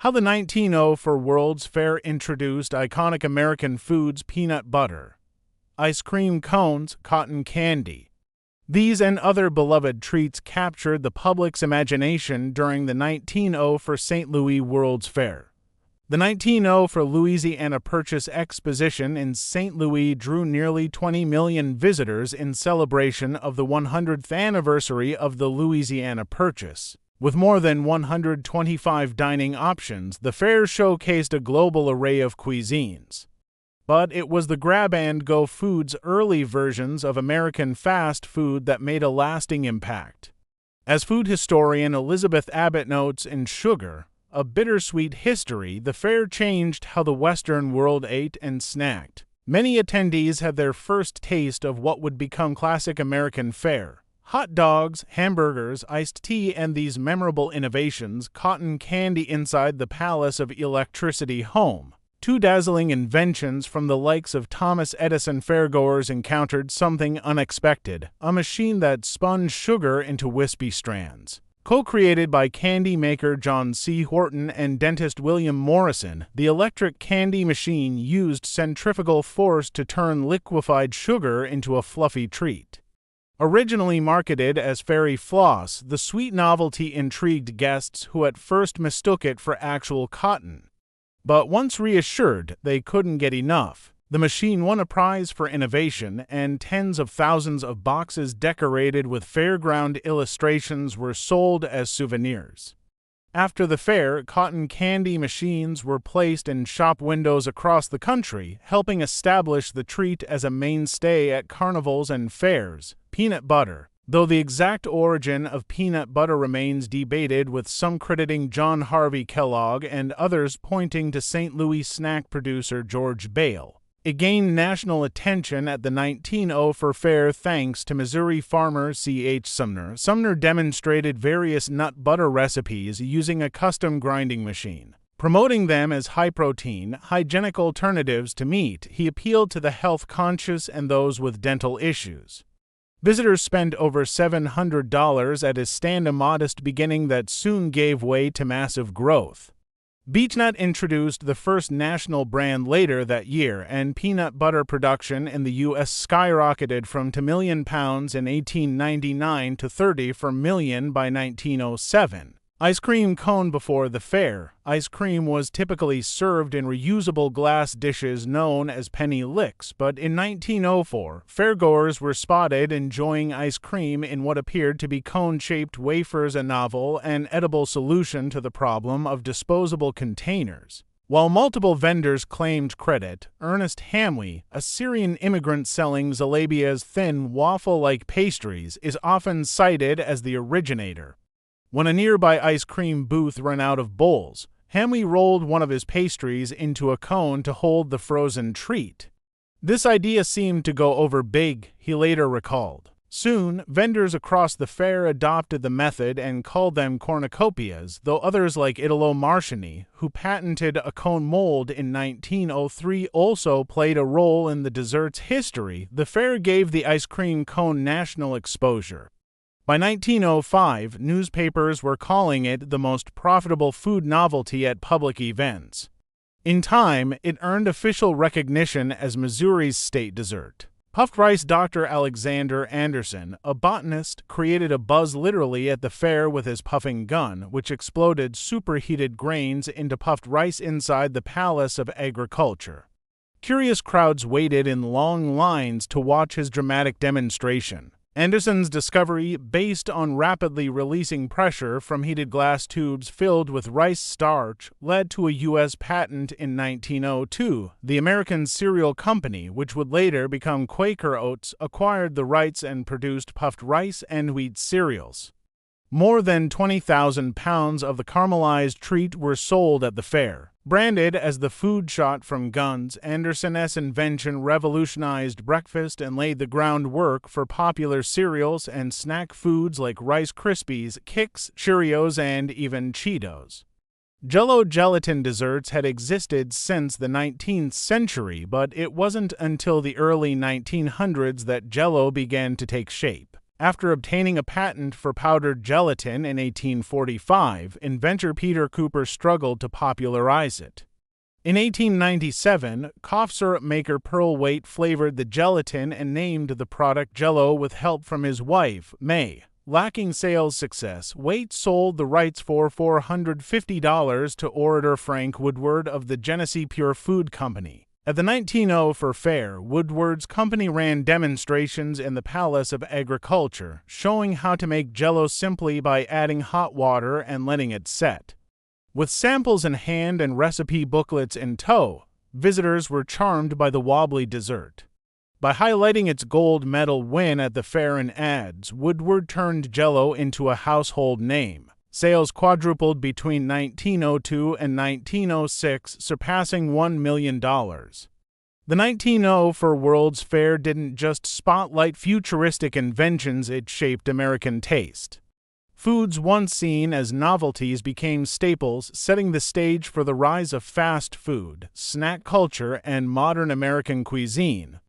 How the 1904 World's Fair introduced iconic American foods peanut butter, ice cream cones, cotton candy. These and other beloved treats captured the public's imagination during the 1904 St. Louis World's Fair. The 1904 Louisiana Purchase Exposition in St. Louis drew nearly 20 million visitors in celebration of the 100th anniversary of the Louisiana Purchase. With more than 125 dining options, the fair showcased a global array of cuisines. But it was the grab-and-go foods' early versions of American fast food that made a lasting impact. As food historian Elizabeth Abbott notes in Sugar, A Bittersweet History, the fair changed how the Western world ate and snacked. Many attendees had their first taste of what would become classic American fare. Hot dogs, hamburgers, iced tea, and these memorable innovations, cotton candy inside the Palace of Electricity home. Two dazzling inventions from the likes of Thomas Edison. Fairgoers encountered something unexpected, a machine that spun sugar into wispy strands. Co-created by candy maker John C. Horton and dentist William Morrison, the electric candy machine used centrifugal force to turn liquefied sugar into a fluffy treat. Originally marketed as fairy floss, the sweet novelty intrigued guests who at first mistook it for actual cotton. But once reassured, they couldn't get enough. The machine won a prize for innovation, and tens of thousands of boxes decorated with fairground illustrations were sold as souvenirs. After the fair, cotton candy machines were placed in shop windows across the country, helping establish the treat as a mainstay at carnivals and fairs. Peanut butter. Though the exact origin of peanut butter remains debated, with some crediting John Harvey Kellogg and others pointing to St. Louis snack producer George Bale. It gained national attention at the 1904 fair thanks to Missouri farmer C.H. Sumner. Sumner demonstrated various nut butter recipes using a custom grinding machine. Promoting them as high-protein, hygienic alternatives to meat, he appealed to the health-conscious and those with dental issues. Visitors spent over $700 at his stand, a modest beginning that soon gave way to massive growth. Beechnut introduced the first national brand later that year, and peanut butter production in the U.S. skyrocketed from 2 million pounds in 1899 to 34 million by 1907. Ice cream cone. Before the fair, ice cream was typically served in reusable glass dishes known as penny licks, but in 1904, fairgoers were spotted enjoying ice cream in what appeared to be cone-shaped wafers, a novel and edible solution to the problem of disposable containers. While multiple vendors claimed credit, Ernest Hamley, a Syrian immigrant selling Zalabia's thin, waffle-like pastries, is often cited as the originator. When a nearby ice cream booth ran out of bowls, Hamley rolled one of his pastries into a cone to hold the frozen treat. This idea seemed to go over big, he later recalled. Soon, vendors across the fair adopted the method and called them cornucopias, though others like Italo Marchini, who patented a cone mold in 1903, also played a role in the dessert's history. The fair gave the ice cream cone national exposure. By 1905, newspapers were calling it the most profitable food novelty at public events. In time, it earned official recognition as Missouri's state dessert. Puffed rice. Dr. Alexander Anderson, a botanist, created a buzz literally at the fair with his puffing gun, which exploded superheated grains into puffed rice inside the Palace of Agriculture. Curious crowds waited in long lines to watch his dramatic demonstration. Anderson's discovery, based on rapidly releasing pressure from heated glass tubes filled with rice starch, led to a U.S. patent in 1902. The American Cereal Company, which would later become Quaker Oats, acquired the rights and produced puffed rice and wheat cereals. More than 20,000 pounds of the caramelized treat were sold at the fair. Branded as the food shot from guns, Anderson's invention revolutionized breakfast and laid the groundwork for popular cereals and snack foods like Rice Krispies, Kix, Cheerios, and even Cheetos. Jell-O gelatin desserts had existed since the 19th century, but it wasn't until the early 1900s that Jell-O began to take shape. After obtaining a patent for powdered gelatin in 1845, inventor Peter Cooper struggled to popularize it. In 1897, cough syrup maker Pearl Waite flavored the gelatin and named the product Jell-O with help from his wife, May. Lacking sales success, Waite sold the rights for $450 to orator Frank Woodward of the Genesee Pure Food Company. At the 1904 fair, Woodward's company ran demonstrations in the Palace of Agriculture, showing how to make Jell-O simply by adding hot water and letting it set. With samples in hand and recipe booklets in tow, visitors were charmed by the wobbly dessert. By highlighting its gold medal win at the fair in ads, Woodward turned Jell-O into a household name. Sales quadrupled between 1902 and 1906, surpassing $1 million. The 1904 World's Fair didn't just spotlight futuristic inventions, it shaped American taste. Foods once seen as novelties became staples, setting the stage for the rise of fast food, snack culture, and modern American cuisine.